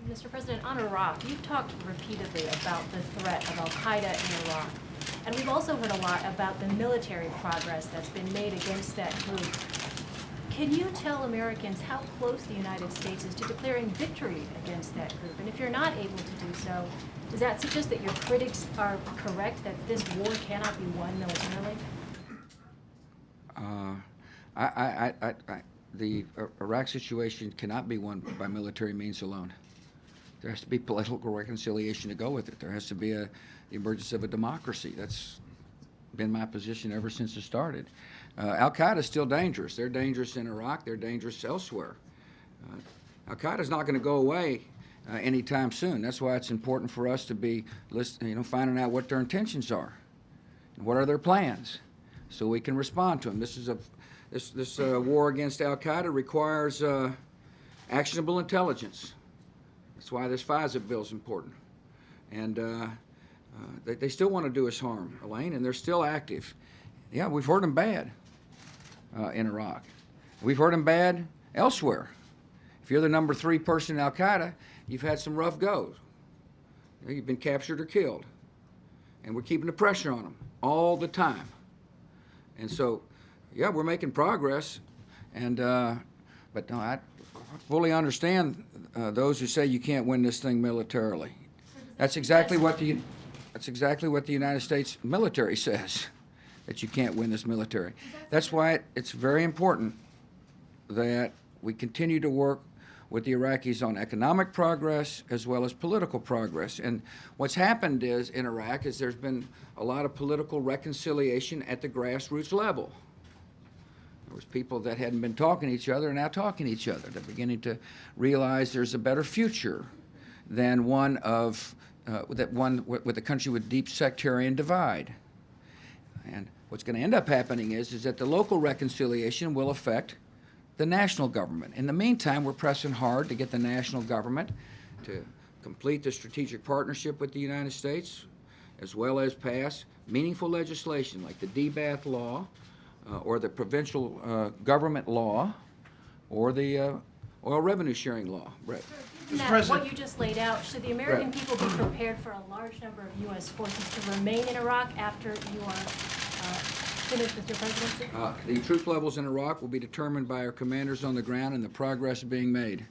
Mr. President, on Iraq, you've talked repeatedly about the threat of al-Qaeda in Iraq. And we've also heard a lot about the military progress that's been made against that group. Can you tell Americans how close the United States is to declaring victory against that group? And if you're not able to do so, does that suggest that your critics are correct, that this war cannot be won militarily? The Iraq situation cannot be won by military means alone. There has to be political reconciliation to go with it. There has to be the emergence of a democracy. That's been my position ever since it started. Al-Qaeda is still dangerous. They're dangerous in Iraq. They're dangerous elsewhere. Al-Qaeda is not going to go away anytime soon. That's why it's important for us to be finding out what their intentions are and what are their plans, so we can respond to them. This war against Al-Qaeda requires actionable intelligence. That's why this FISA bill is important. And they still want to do us harm, Elaine, and they're still active. Yeah, we've hurt them bad in Iraq. We've hurt them bad elsewhere. If you're the number 3 person in Al-Qaeda, you've had some rough goes. You've been captured or killed. And we're keeping the pressure on them all the time. And so, yeah, we're making progress. And but no, I fully understand those who say you can't win this thing militarily. That's exactly what the United States military says, that you can't win this military. That's why it's very important that we continue to work with the Iraqis on economic progress as well as political progress. And what's happened is in Iraq is there's been a lot of political reconciliation at the grassroots level. There was people that hadn't been talking to each other are now talking to each other. They're beginning to realize there's a better future than one of with a country with deep sectarian divide. And what's going to end up happening is that the local reconciliation will affect the national government. In the meantime, we're pressing hard to get the national government to complete the strategic partnership with the United States, as well as pass meaningful legislation like the DBAT law, or the provincial government law, or the oil revenue sharing law. Right. Matt, what you just laid out, should the American people be prepared for a large number of U.S. forces to remain in Iraq after you are finished with your presidency? The troop levels in Iraq will be determined by our commanders on the ground and the progress being made.